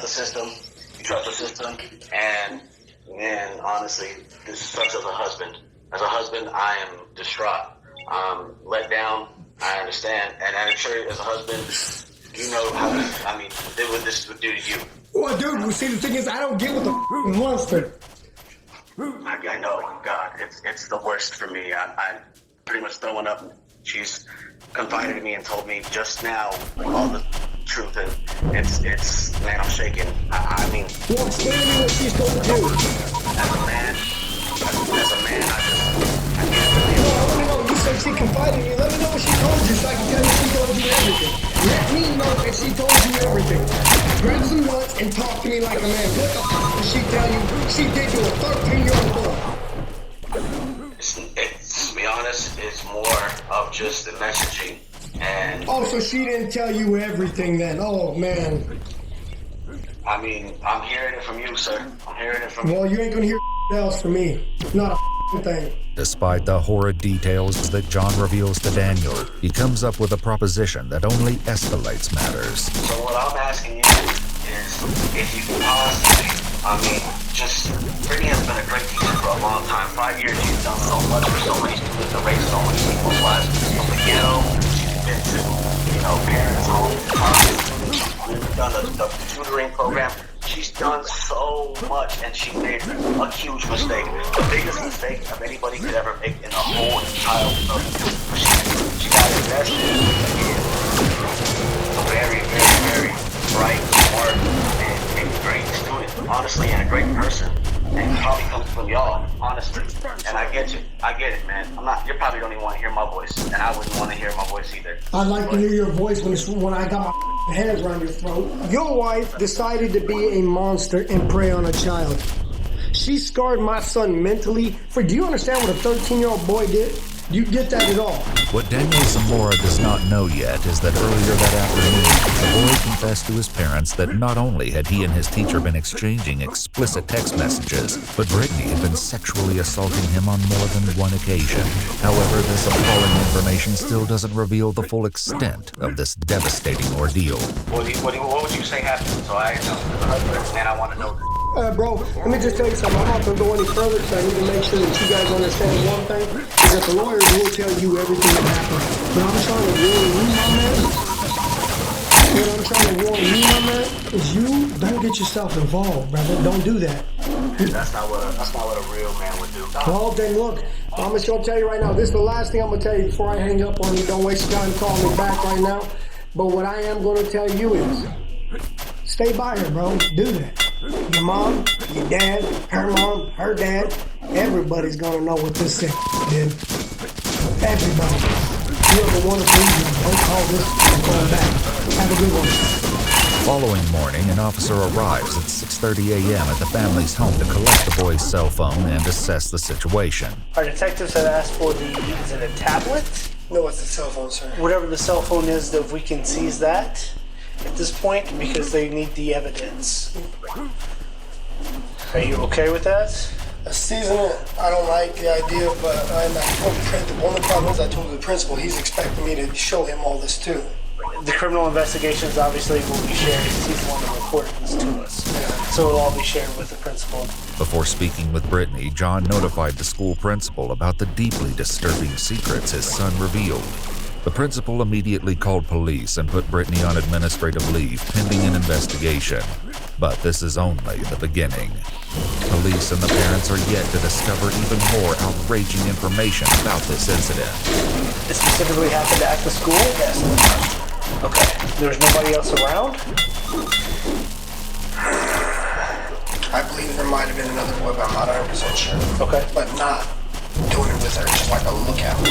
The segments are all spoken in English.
the system. You trust the system, and honestly, this sucks as a husband. As a husband, I am distraught. Let down. I understand, and I'm sure as a husband, you know how what this would do to you. Well, dude, you see, the thing is, I don't get what the monster. I know, God, it's the worst for me. I'm pretty much throwing up. She's confided in me and told me just now all the truth, and it's man, I'm shaking. I mean, well, explain to me what she's going to do. As a man, I can't No, you said she confided in you. Let me know what she told you so I can tell you she told you everything. Let me know if she told you everything. Grab some nuts and talk to me like a man. What the did she tell you she did to a 13-year-old boy? To be honest, it's more of just the messaging. And oh, so she didn't tell you everything then? Oh, man. I mean, I'm hearing it from you, sir. I'm hearing it from you. Well, you ain't gonna hear else from me. Not a thing. Despite the horrid details that John reveals to Daniel, he comes up with a proposition that only escalates matters. So what I'm asking you is if you can possibly, Brittany has been a great teacher for a long time. 5 years, she's done so much for so many students, erased so many people's lives from the ghetto. She's been to, parents' homes, she's done the tutoring program. She's done so much, and she made a huge mistake. The biggest mistake of anybody could ever make in the whole childhood. She got invested in a very, very, very bright, smart, and great student, honestly, and a great person. And it probably comes from y'all, honestly. And I get you. I get it, man. You probably don't even want to hear my voice, and I wouldn't want to hear my voice either. I'd like to hear your voice when I got my hands around your throat. Your wife decided to be a monster and prey on a child. She scarred my son mentally. Do you understand what a 13-year-old boy did? Do you get that at all? What Daniel Zamora does not know yet is that earlier that afternoon, the boy confessed to his parents that not only had he and his teacher been exchanging explicit text messages, but Brittany had been sexually assaulting him on more than one occasion. However, this appalling information still doesn't reveal the full extent of this devastating ordeal. What would you say happened? So I know the husband, and I want to know. Bro, let me just tell you something. I'm not going to go any further because I need to make sure that you guys understand one thing, is that the lawyers will tell you everything that happened. But I'm trying to warn you, my man. What I'm trying to warn you, my man, is you don't get yourself involved, brother. Don't do that. That's not what a real man would do. Well, then look, I'm just going to tell you right now. This is the last thing I'm going to tell you before I hang up on you. Don't waste your time calling me back right now. But what I am going to tell you is, stay by her, bro. Do that. Your mom, your dad, her mom, her dad, everybody's gonna know what this thing did. Everybody. Whoever wanted to leave, don't call this and call back. Have a good one. Following morning, an officer arrives at 6:30 a.m. at the family's home to collect the boy's cell phone and assess the situation. Our detectives had asked for is it a tablet? No, it's a cell phone, sir. Whatever the cell phone is, if we can seize that at this point, because they need the evidence. Are you okay with that? Season it, I don't like the idea, but I told the principal. One of the problems I told the principal, he's expecting me to show him all this too. The criminal investigations obviously will be shared because he's the one that reported this to us. Yeah. So it'll all be shared with the principal. Before speaking with Brittany, John notified the school principal about the deeply disturbing secrets his son revealed. The principal immediately called police and put Brittany on administrative leave pending an investigation. But this is only the beginning. Police and the parents are yet to discover even more outraging information about this incident. This specifically happened at the school? Yes. Okay. There's nobody else around? I believe there might have been another boy, but I'm not 100% sure. Okay. But not doing it with her, just like a lookout.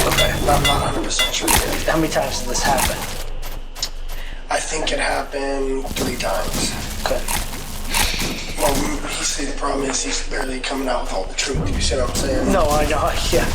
Okay. I'm not 100% sure yet. How many times did this happen? I think it happened 3 times. Okay. Well, the problem is he's barely coming out with all the truth. You see what I'm saying? No, I know. Yeah.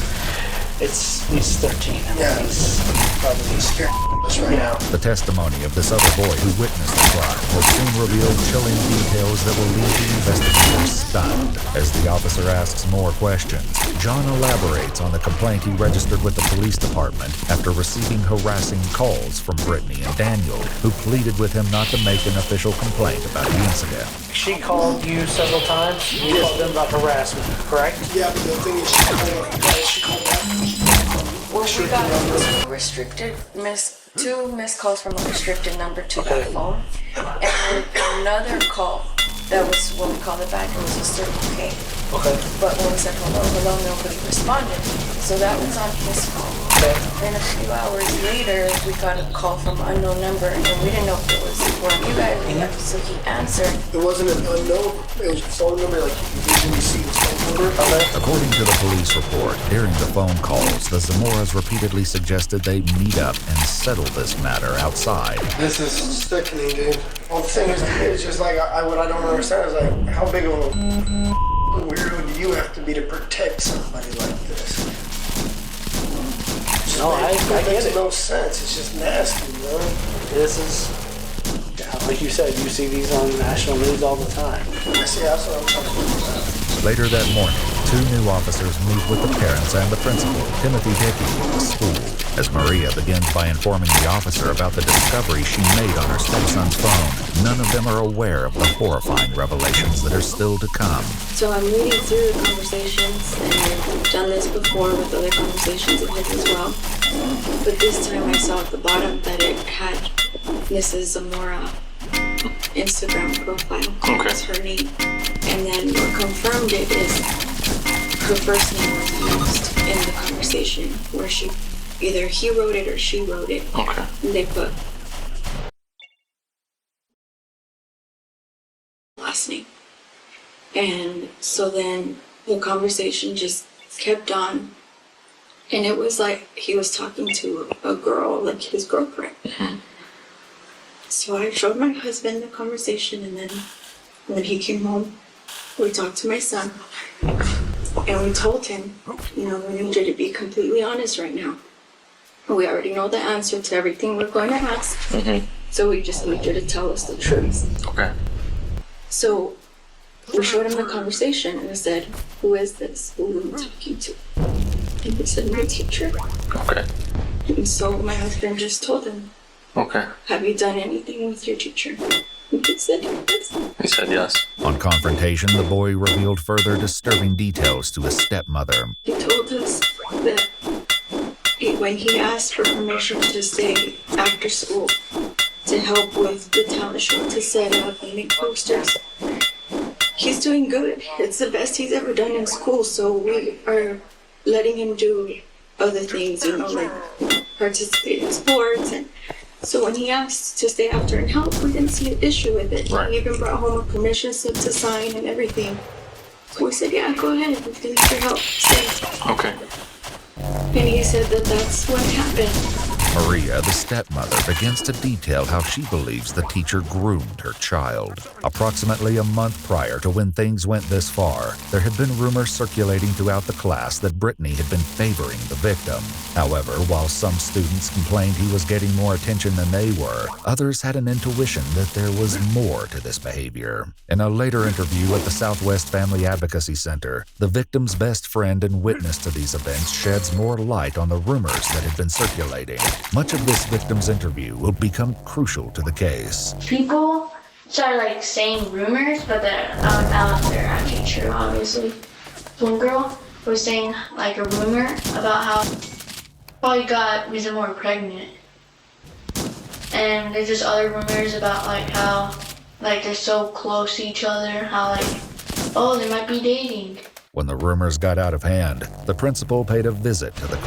He's 13. Yeah. He's probably Scared us right now. The testimony of this other boy who witnessed the crime will soon reveal chilling details that will leave the investigators stunned. As the officer asks more questions, John elaborates on the complaint he registered with the police department after receiving harassing calls from Brittany and Daniel, who pleaded with him not to make an official complaint about the incident. She called you several times. You called them about harassment, correct? Yeah, but the thing is, she called back. Well, we got restricted two missed calls from a restricted number to that phone, and another call that was when we called it back. It was a Circle K. Okay. But when we said hello, nobody responded. So that was on his phone. Then a few hours later, we got a call from an unknown number, and we didn't know if it was one of you guys. So he answered. It wasn't an unknown. It was a phone number, like you usually see his phone number. According to the police report, during the phone calls, the Zamoras repeatedly suggested they meet up and settle this matter outside. This is sickening, dude. Well, the thing is, it's just like, what I don't understand is like, how big of a weirdo do you have to be to protect somebody like this? No, I get makes it. no sense. It's just nasty, man. This is, like you said, you see these on national news all the time. I see, that's what I'm talking about. Later that morning, 2 new officers meet with the parents and the principal, Timothy Hickey, at the school. As Maria begins by informing the officer about the discovery she made on her stepson's phone, none of them are aware of the horrifying revelations that are still to come. So I'm reading through the conversations, and I've done this before with other conversations of his as well. But this time I saw at the bottom that it had Mrs. Zamora Instagram profile. Okay. That's her name. And then what confirmed it is her first name was used in the conversation where either he wrote it or she wrote it. Okay. And they put last name. And so then the conversation just kept on. And it was like he was talking to a girl, like his girlfriend. Mm-hmm. So I showed my husband the conversation, and then when he came home, we talked to my son. And we told him, we need you to be completely honest right now. We already know the answer to everything we're going to ask. Mm-hmm. So we just need you to tell us the truth. Okay. So we showed him the conversation, and I said, who is this? Who are you talking to? And he said, my teacher. Okay. And so my husband just told him, Okay. have you done anything with your teacher? And he said yes. He said yes. On confrontation, the boy revealed further disturbing details to his stepmother. He told us that when he asked for permission to stay after school to help with the talent show, to set up and make posters, he's doing good. It's the best he's ever done in school, so we are letting him do other things, like participate in sports. And so when he asked to stay after and help, we didn't see an issue with it. Right. He even brought home a permission slip to sign and everything. So we said, yeah, go ahead, we need your help, stay. Okay. And he said that that's what happened. Maria, the stepmother, begins to detail how she believes the teacher groomed her child. Approximately a month prior to when things went this far, there had been rumors circulating throughout the class that Brittany had been favoring the victim. However, while some students complained he was getting more attention than they were, others had an intuition that there was more to this behavior. In a later interview at the Southwest Family Advocacy Center, the victim's best friend and witness to these events sheds more light on the rumors that had been circulating. Much of this victim's interview will become crucial to the case. People started saying rumors, but they're they're actually true, obviously. One girl was saying a rumor about how probably got Zamora pregnant. And there's just other rumors about how they're so close to each other, how they might be dating. When the rumors got out of hand, the principal paid a visit to the class.